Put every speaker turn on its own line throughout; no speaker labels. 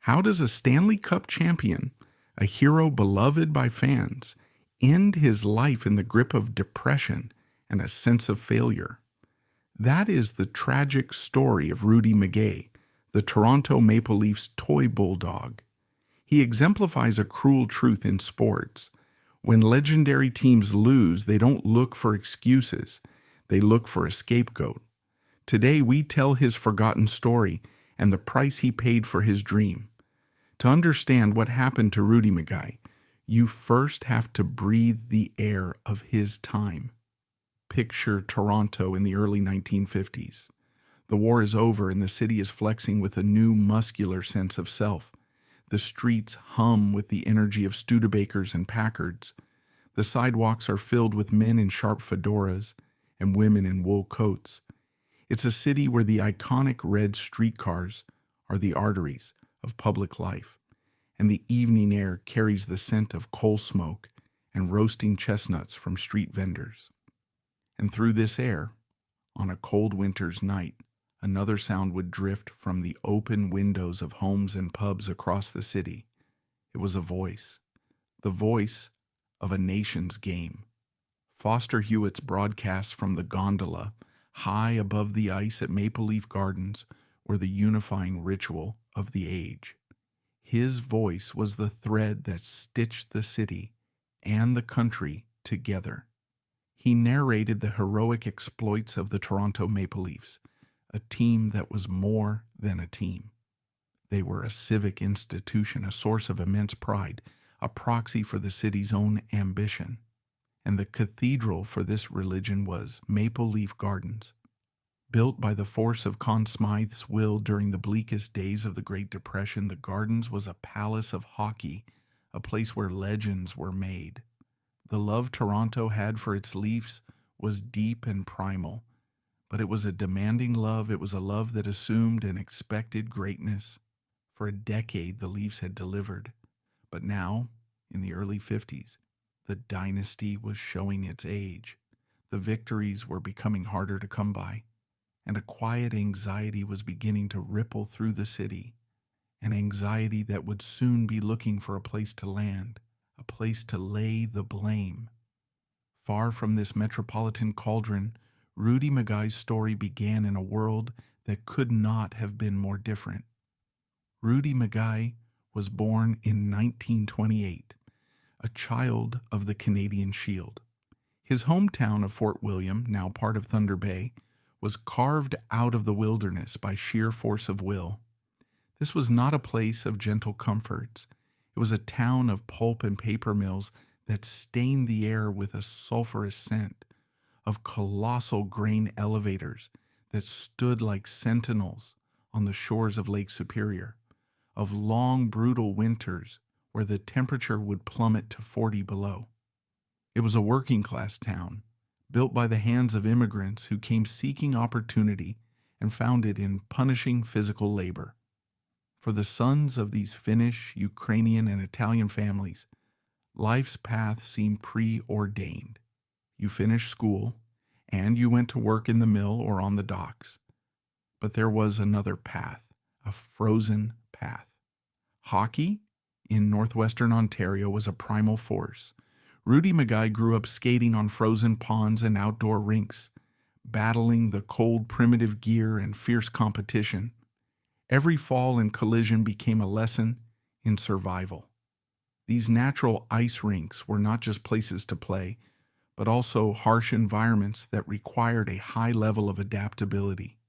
How does a Stanley Cup champion, a hero beloved by fans, end his life in the grip of depression and a sense of failure? That is the tragic story of Rudy Migay, the Toronto Maple Leafs toy bulldog. He exemplifies a cruel truth in sports. When legendary teams lose, they don't look for excuses. They look for a scapegoat. Today, we tell his forgotten story and the price he paid for his dream. To understand what happened to Rudy Migay, you first have to breathe the air of his time. Picture Toronto in the early 1950s. The war is over and the city is flexing with a new muscular sense of self. The streets hum with the energy of Studebakers and Packards. The sidewalks are filled with men in sharp fedoras and women in wool coats. It's a city where the iconic red streetcars are the arteries of public life, and the evening air carries the scent of coal smoke and roasting chestnuts from street vendors. And through this air, on a cold winter's night, another sound would drift from the open windows of homes and pubs across the city. It was a voice, the voice of a nation's game. Foster Hewitt's broadcasts from the gondola, high above the ice at Maple Leaf Gardens, were the unifying ritual of the age. His voice was the thread that stitched the city and the country together. He narrated the heroic exploits of the Toronto Maple Leafs, a team that was more than a team. They were a civic institution, a source of immense pride, a proxy for the city's own ambition. And the cathedral for this religion was Maple Leaf Gardens. Built by the force of Conn Smythe's will during the bleakest days of the Great Depression, the Gardens was a palace of hockey, a place where legends were made. The love Toronto had for its Leafs was deep and primal, but it was a demanding love. It was a love that assumed and expected greatness. For a decade, the Leafs had delivered, but now, in the early 50s, the dynasty was showing its age. The victories were becoming harder to come by, and a quiet anxiety was beginning to ripple through the city, an anxiety that would soon be looking for a place to land, a place to lay the blame. Far from this metropolitan cauldron, Rudy Migay's story began in a world that could not have been more different. Rudy Migay was born in 1928, a child of the Canadian Shield. His hometown of Fort William, now part of Thunder Bay, was carved out of the wilderness by sheer force of will. This was not a place of gentle comforts. It was a town of pulp and paper mills that stained the air with a sulfurous scent, of colossal grain elevators that stood like sentinels on the shores of Lake Superior, of long, brutal winters where the temperature would plummet to 40 below. It was a working-class town, built by the hands of immigrants who came seeking opportunity and found it in punishing physical labor. For the sons of these Finnish, Ukrainian, and Italian families, life's path seemed preordained. You finished school, and you went to work in the mill or on the docks. But there was another path, a frozen path. Hockey in northwestern Ontario was a primal force. Rudy Migay grew up skating on frozen ponds and outdoor rinks, battling the cold primitive gear and fierce competition. Every fall and collision became a lesson in survival. These natural ice rinks were not just places to play, but also harsh environments that required a high level of adaptability,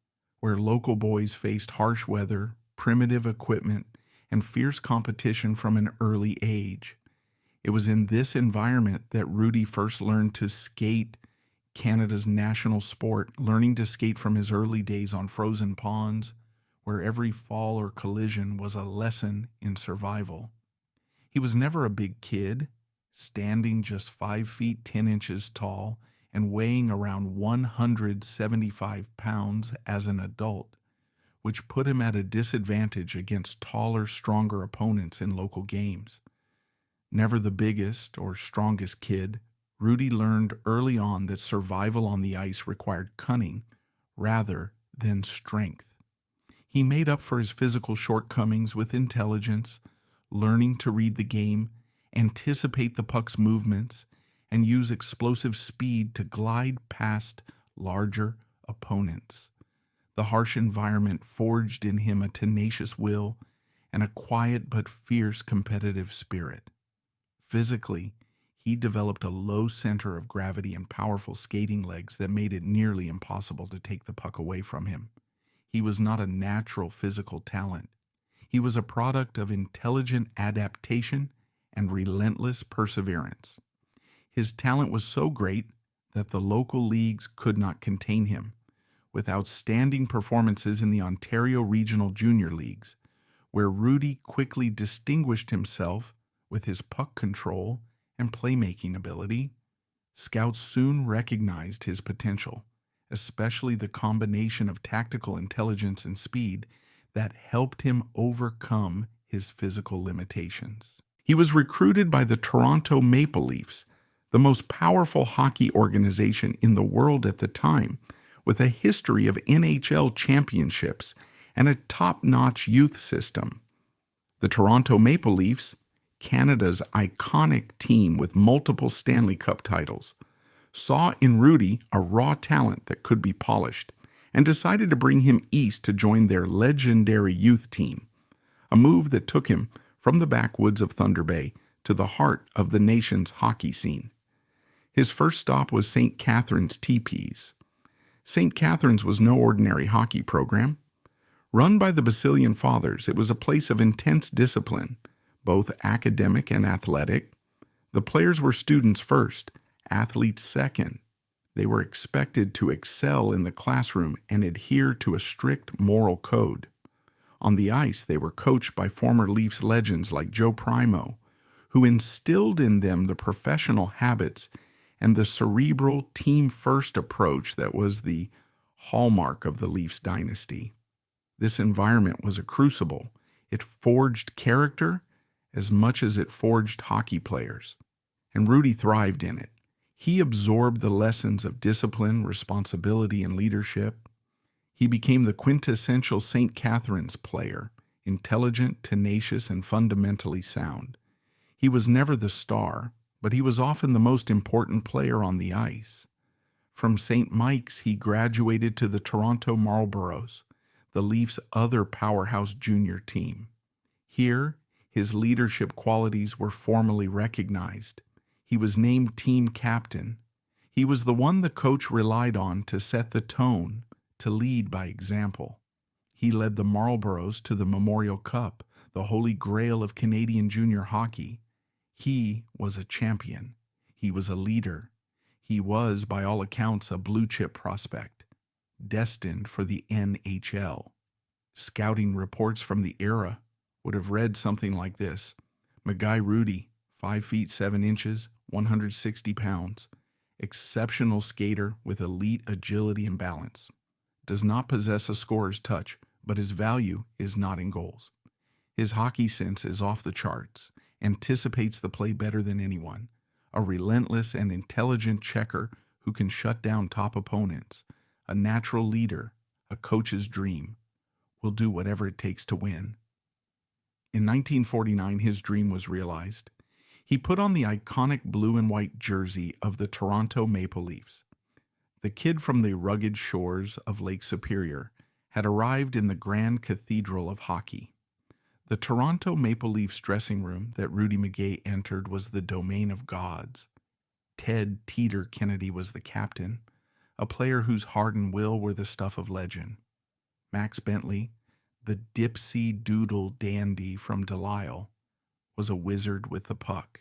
where local boys faced harsh weather, primitive equipment, and fierce competition from an early age. It was in this environment that Rudy first learned to skate, Canada's national sport, learning to skate from his early days on frozen ponds, where every fall or collision was a lesson in survival. He was never a big kid, standing just 5 feet 10 inches tall and weighing around 175 pounds as an adult, which put him at a disadvantage against taller, stronger opponents in local games. Never the biggest or strongest kid, Rudy learned early on that survival on the ice required cunning rather than strength. He made up for his physical shortcomings with intelligence, learning to read the game, anticipate the puck's movements, and use explosive speed to glide past larger opponents. The harsh environment forged in him a tenacious will and a quiet but fierce competitive spirit. Physically, he developed a low center of gravity and powerful skating legs that made it nearly impossible to take the puck away from him. He was not a natural physical talent. He was a product of intelligent adaptation and relentless perseverance. His talent was so great that the local leagues could not contain him, with outstanding performances in the Ontario Regional Junior Leagues, where Rudy quickly distinguished himself with his puck control and playmaking ability. Scouts soon recognized his potential, especially the combination of tactical intelligence and speed that helped him overcome his physical limitations. He was recruited by the Toronto Maple Leafs, the most powerful hockey organization in the world at the time, with a history of NHL championships and a top-notch youth system. The Toronto Maple Leafs, Canada's iconic team with multiple Stanley Cup titles, saw in Rudy a raw talent that could be polished and decided to bring him east to join their legendary youth team, a move that took him from the backwoods of Thunder Bay to the heart of the nation's hockey scene. His first stop was St. Catharines Teepees. St. Catharines was no ordinary hockey program. Run by the Basilian Fathers, it was a place of intense discipline, both academic and athletic. The players were students first, athletes second. They were expected to excel in the classroom and adhere to a strict moral code. On the ice, they were coached by former Leafs legends like Joe Primo, who instilled in them the professional habits and the cerebral team-first approach that was the hallmark of the Leafs dynasty. This environment was a crucible. It forged character as much as it forged hockey players, and Rudy thrived in it. He absorbed the lessons of discipline, responsibility, and leadership. He became the quintessential St. Catharines player, intelligent, tenacious, and fundamentally sound. He was never the star, but he was often the most important player on the ice. From St. Mike's, he graduated to the Toronto Marlboros, the Leafs' other powerhouse junior team. Here, his leadership qualities were formally recognized. He was named team captain. He was the one the coach relied on to set the tone, to lead by example. He led the Marlboros to the Memorial Cup, the holy grail of Canadian junior hockey. He was a champion. He was a leader. He was, by all accounts, a blue-chip prospect, destined for the NHL. Scouting reports from the era would have read something like this: Migay Rudy, 5 feet 7 inches, 160 pounds, exceptional skater with elite agility and balance. Does not possess a scorer's touch, but his value is not in goals. His hockey sense is off the charts, anticipates the play better than anyone, a relentless and intelligent checker who can shut down top opponents, a natural leader, a coach's dream, will do whatever it takes to win. In 1949, his dream was realized. He put on the iconic blue and white jersey of the Toronto Maple Leafs. The kid from the rugged shores of Lake Superior had arrived in the Grand Cathedral of hockey. The Toronto Maple Leafs dressing room that Rudy Migay entered was the domain of gods. Ted Teeter Kennedy was the captain, a player whose heart and will were the stuff of legend. Max Bentley, the dipsy doodle dandy from Delisle, was a wizard with the puck.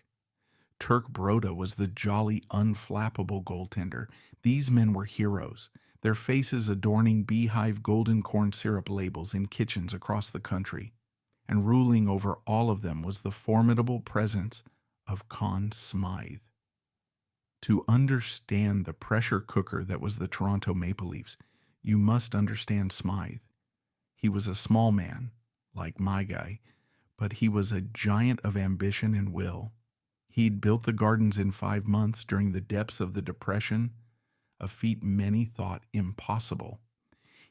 Turk Broda was the jolly, unflappable goaltender. These men were heroes, their faces adorning beehive golden corn syrup labels in kitchens across the country. And ruling over all of them was the formidable presence of Conn Smythe. To understand the pressure cooker that was the Toronto Maple Leafs, you must understand Smythe. He was a small man, like Migay, but he was a giant of ambition and will. He'd built the Gardens in 5 months during the depths of the Depression, a feat many thought impossible.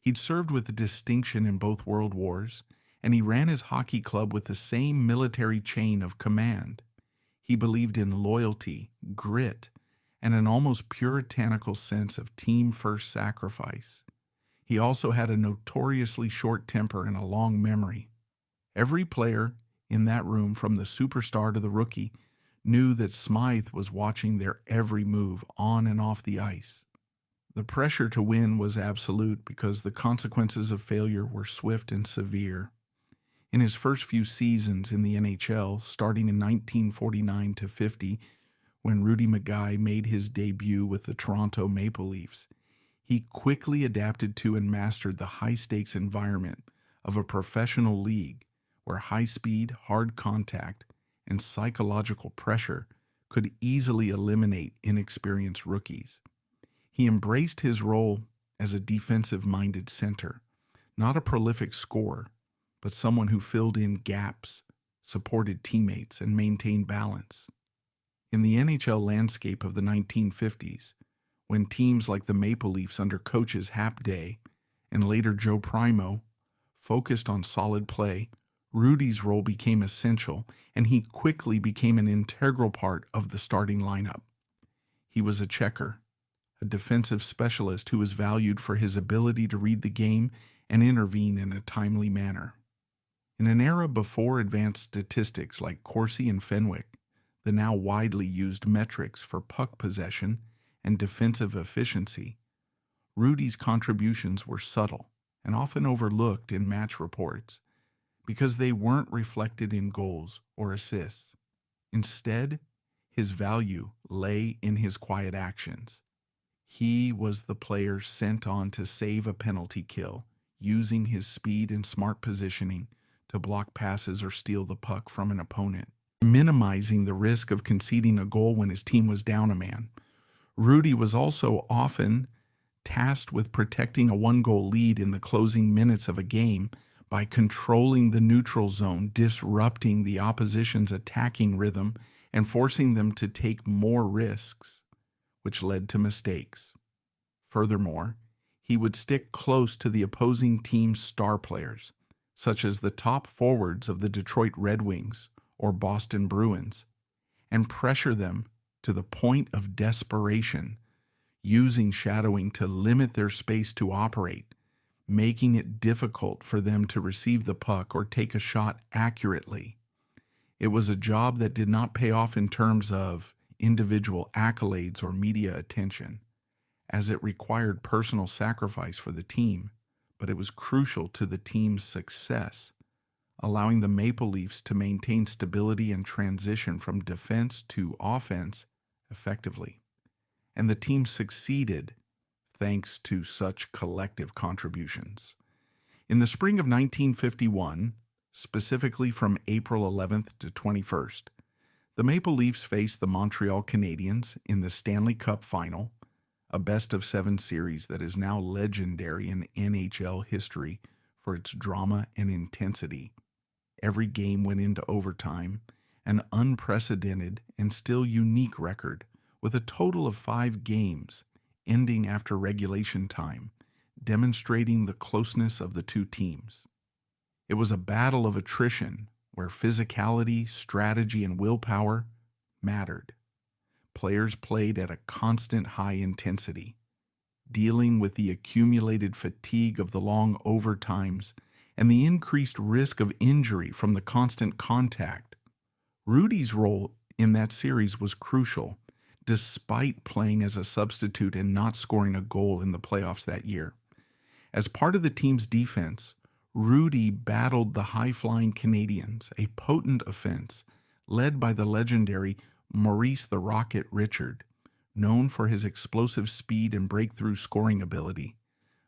He'd served with distinction in both world wars, and he ran his hockey club with the same military chain of command. He believed in loyalty, grit, and an almost puritanical sense of team-first sacrifice. He also had a notoriously short temper and a long memory. Every player in that room, from the superstar to the rookie, knew that Smythe was watching their every move on and off the ice. The pressure to win was absolute because the consequences of failure were swift and severe. In his first few seasons in the NHL, starting in 1949 to 50, when Rudy Migay made his debut with the Toronto Maple Leafs, he quickly adapted to and mastered the high-stakes environment of a professional league where high-speed, hard contact, and psychological pressure could easily eliminate inexperienced rookies. He embraced his role as a defensive-minded center, not a prolific scorer, but someone who filled in gaps, supported teammates, and maintained balance. In the NHL landscape of the 1950s, when teams like the Maple Leafs under coaches Hap Day and later Joe Primo focused on solid play, Rudy's role became essential, and he quickly became an integral part of the starting lineup. He was a checker, a defensive specialist who was valued for his ability to read the game and intervene in a timely manner. In an era before advanced statistics like Corsi and Fenwick, the now widely used metrics for puck possession and defensive efficiency, Rudy's contributions were subtle and often overlooked in match reports because they weren't reflected in goals or assists. Instead, his value lay in his quiet actions. He was the player sent on to save a penalty kill, using his speed and smart positioning to block passes or steal the puck from an opponent, minimizing the risk of conceding a goal when his team was down a man. Rudy was also often tasked with protecting a one-goal lead in the closing minutes of a game by controlling the neutral zone, disrupting the opposition's attacking rhythm, and forcing them to take more risks, which led to mistakes. Furthermore, he would stick close to the opposing team's star players, such as the top forwards of the Detroit Red Wings or Boston Bruins, and pressure them to the point of desperation, using shadowing to limit their space to operate, making it difficult for them to receive the puck or take a shot accurately. It was a job that did not pay off in terms of individual accolades or media attention, as it required personal sacrifice for the team, but it was crucial to the team's success, allowing the Maple Leafs to maintain stability and transition from defense to offense effectively. And the team succeeded thanks to such collective contributions. In the spring of 1951, specifically from April 11th to 21st, the Maple Leafs faced the Montreal Canadiens in the Stanley Cup final, a best-of-7 series that is now legendary in NHL history for its drama and intensity. Every game went into overtime, an unprecedented and still unique record, with a total of 5 games ending after regulation time, demonstrating the closeness of the two teams. It was a battle of attrition where physicality, strategy, and willpower mattered. Players played at a constant high intensity, dealing with the accumulated fatigue of the long overtimes and the increased risk of injury from the constant contact. Rudy's role in that series was crucial, despite playing as a substitute and not scoring a goal in the playoffs that year. As part of the team's defense, Rudy battled the high-flying Canadiens, a potent offense led by the legendary Maurice the Rocket Richard, known for his explosive speed and breakthrough scoring ability,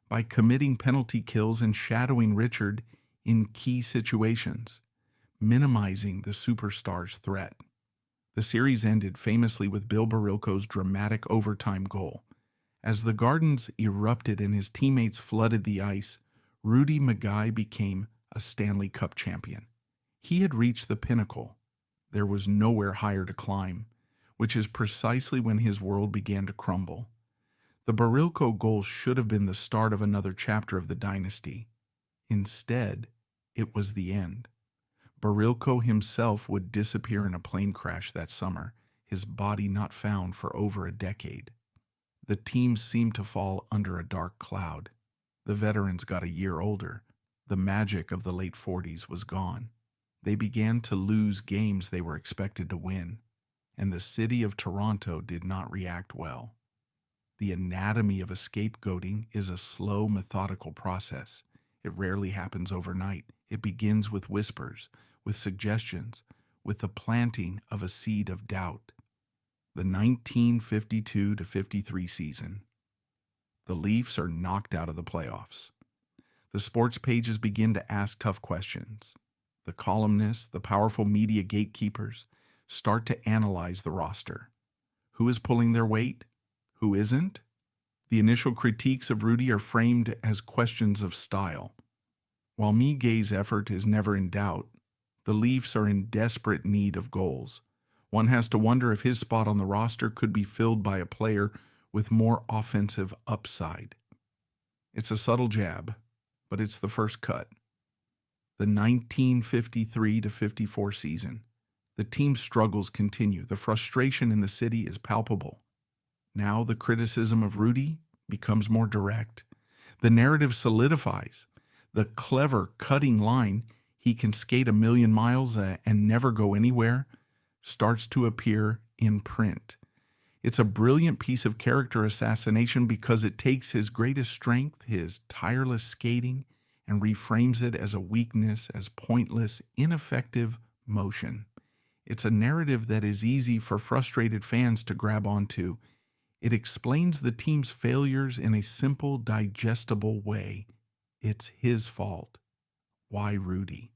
by committing penalty kills and shadowing Richard in key situations, minimizing the superstar's threat. The series ended famously with Bill Barilko's dramatic overtime goal. As the Gardens erupted and his teammates flooded the ice, Rudy Migay became a Stanley Cup champion. He had reached the pinnacle. There was nowhere higher to climb, which is precisely when his world began to crumble. The Barilko goal should have been the start of another chapter of the dynasty. Instead, it was the end. Barilko himself would disappear in a plane crash that summer, his body not found for over a decade. The team seemed to fall under a dark cloud. The veterans got a year older. The magic of the late 40s was gone. They began to lose games they were expected to win, and the city of Toronto did not react well. The anatomy of a scapegoating is a slow, methodical process. It rarely happens overnight. It begins with whispers, with suggestions, with the planting of a seed of doubt. The 1952-53 season. The Leafs are knocked out of the playoffs. The sports pages begin to ask tough questions. The columnists, the powerful media gatekeepers, start to analyze the roster. Who is pulling their weight? Who isn't? The initial critiques of Rudy are framed as questions of style. While Migay's effort is never in doubt, the Leafs are in desperate need of goals. One has to wonder if his spot on the roster could be filled by a player with more offensive upside. It's a subtle jab, but it's the first cut. The 1953-54 season. The team's struggles continue. The frustration in the city is palpable. Now the criticism of Rudy becomes more direct. The narrative solidifies. The clever, cutting line, "He can skate a million miles and never go anywhere," starts to appear in print. It's a brilliant piece of character assassination because it takes his greatest strength, his tireless skating, and reframes it as a weakness, as pointless, ineffective motion. It's a narrative that is easy for frustrated fans to grab onto. It explains the team's failures in a simple, digestible way. It's his fault. Why Rudy?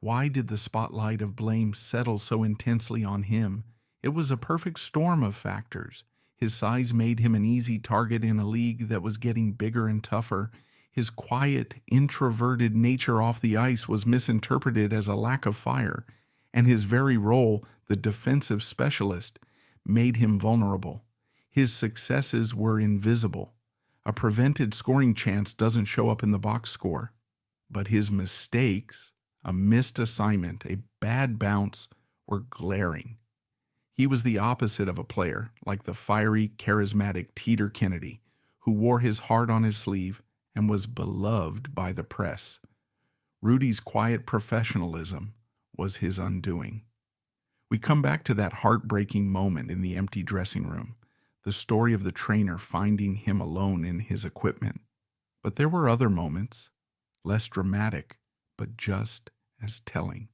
Why did the spotlight of blame settle so intensely on him? It was a perfect storm of factors. His size made him an easy target in a league that was getting bigger and tougher. His quiet, introverted nature off the ice was misinterpreted as a lack of fire, and his very role, the defensive specialist, made him vulnerable. His successes were invisible. A prevented scoring chance doesn't show up in the box score, but his mistakes, a missed assignment, a bad bounce, were glaring. He was the opposite of a player, like the fiery, charismatic Teeter Kennedy, who wore his heart on his sleeve and was beloved by the press. Rudy's quiet professionalism was his undoing. We come back to that heartbreaking moment in the empty dressing room, the story of the trainer finding him alone in his equipment. But there were other moments, less dramatic, but just as telling.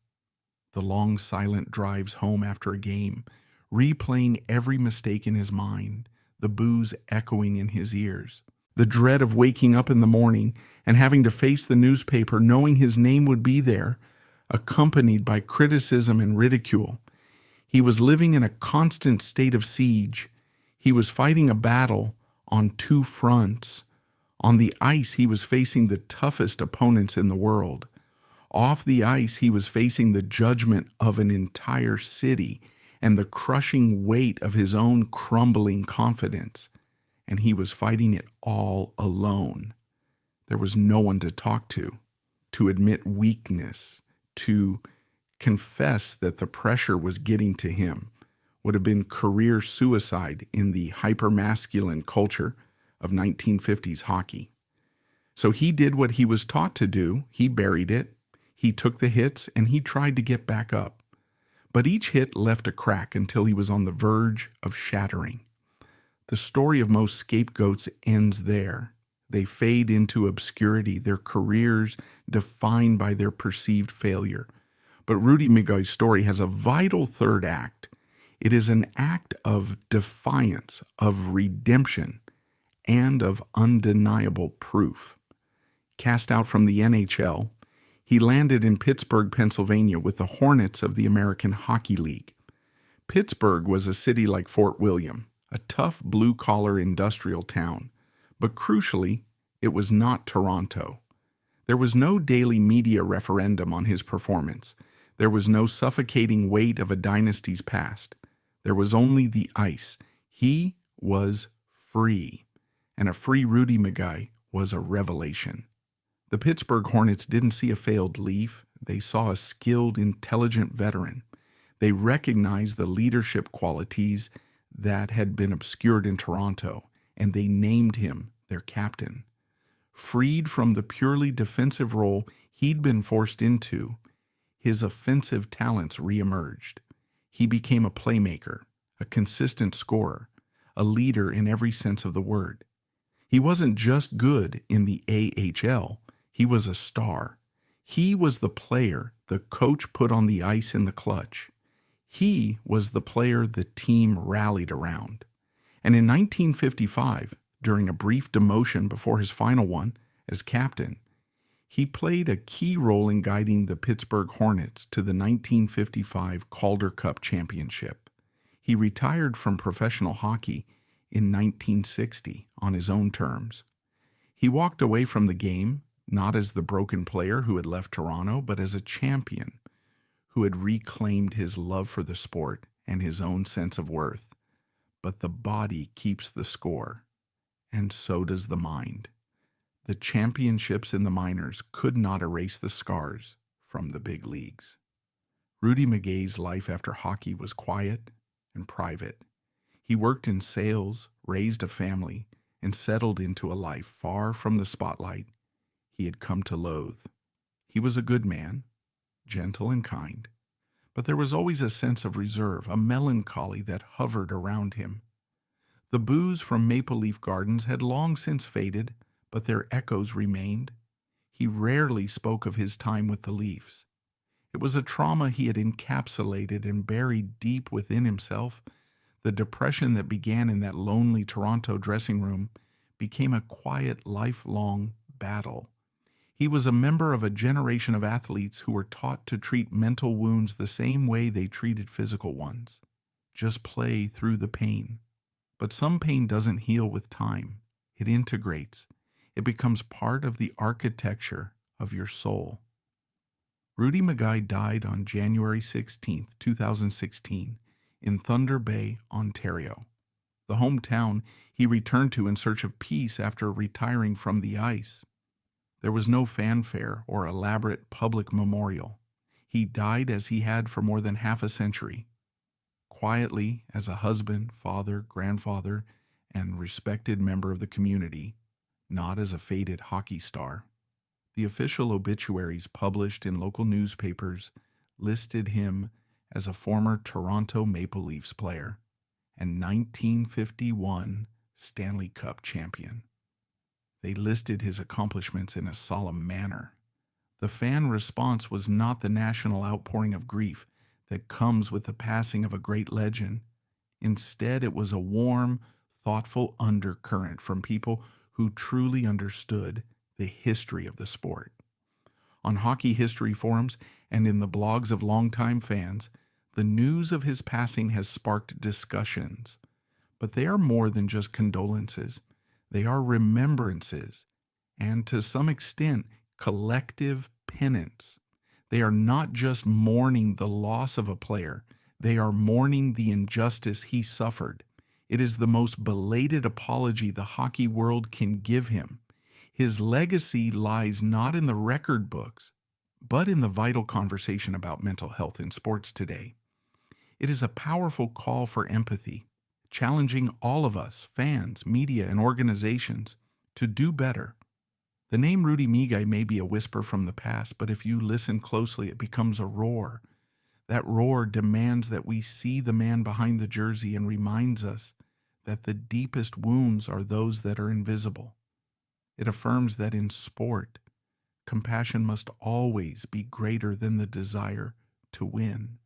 The long, silent drives home after a game, replaying every mistake in his mind, the boos echoing in his ears. The dread of waking up in the morning and having to face the newspaper knowing his name would be there, accompanied by criticism and ridicule. He was living in a constant state of siege. He was fighting a battle on two fronts. On the ice, he was facing the toughest opponents in the world. Off the ice, he was facing the judgment of an entire city and the crushing weight of his own crumbling confidence. And he was fighting it all alone. There was no one to talk to admit weakness, to confess that the pressure was getting to him. Would have been career suicide in the hypermasculine culture of 1950s hockey. So he did what he was taught to do. He buried it. He took the hits and he tried to get back up. But each hit left a crack until he was on the verge of shattering. The story of most scapegoats ends there. They fade into obscurity, their careers defined by their perceived failure. But Rudy Migay's story has a vital third act. It is an act of defiance, of redemption, and of undeniable proof. Cast out from the NHL, he landed in Pittsburgh, Pennsylvania with the Hornets of the American Hockey League. Pittsburgh was a city like Fort William, a tough blue-collar industrial town. But crucially, it was not Toronto. There was no daily media referendum on his performance. There was no suffocating weight of a dynasty's past. There was only the ice. He was free. and a free Rudy Migay was a revelation. The Pittsburgh Hornets didn't see a failed Leaf. They saw a skilled, intelligent veteran. They recognized the leadership qualities that had been obscured in Toronto, and they named him their captain. Freed from the purely defensive role he'd been forced into, his offensive talents reemerged. He became a playmaker, a consistent scorer, a leader in every sense of the word. He wasn't just good in the AHL, he was a star. He was the player the coach put on the ice in the clutch. He was the player the team rallied around. And in 1955, during a brief demotion before his final one as captain, he played a key role in guiding the Pittsburgh Hornets to the 1955 Calder Cup championship. He retired from professional hockey in 1960 on his own terms. He walked away from the game not as the broken player who had left Toronto, but as a champion who had reclaimed his love for the sport and his own sense of worth. But the body keeps the score, and so does the mind. The championships in the minors could not erase the scars from the big leagues. Rudy Migay's life after hockey was quiet and private. He worked in sales, raised a family, and settled into a life far from the spotlight he had come to loathe. He was a good man, gentle and kind, but there was always a sense of reserve, a melancholy that hovered around him. The boos from Maple Leaf Gardens had long since faded, but their echoes remained. He rarely spoke of his time with the Leafs. It was a trauma he had encapsulated and buried deep within himself. The depression that began in that lonely Toronto dressing room became a quiet, lifelong battle. He was a member of a generation of athletes who were taught to treat mental wounds the same way they treated physical ones. Just play through the pain. But some pain doesn't heal with time. It integrates. It becomes part of the architecture of your soul. Rudy Migay died on January 16, 2016, in Thunder Bay, Ontario, the hometown he returned to in search of peace after retiring from the ice. There was no fanfare or elaborate public memorial. He died as he had for more than half a century, quietly as a husband, father, grandfather, and respected member of the community, not as a faded hockey star. The official obituaries published in local newspapers listed him as a former Toronto Maple Leafs player and 1951 Stanley Cup champion. They listed his accomplishments in a solemn manner. The fan response was not the national outpouring of grief that comes with the passing of a great legend. Instead, it was a warm, thoughtful undercurrent from people who truly understood the history of the sport. On hockey history forums and in the blogs of longtime fans, the news of his passing has sparked discussions. But they are more than just condolences. They are remembrances, and to some extent, collective penance. They are not just mourning the loss of a player, they are mourning the injustice he suffered. It is the most belated apology the hockey world can give him. His legacy lies not in the record books, but in the vital conversation about mental health in sports today. It is a powerful call for empathy, challenging all of us, fans, media, and organizations, to do better. The name Rudy Migay may be a whisper from the past, but if you listen closely, it becomes a roar. That roar demands that we see the man behind the jersey and reminds us that the deepest wounds are those that are invisible. It affirms that in sport, compassion must always be greater than the desire to win.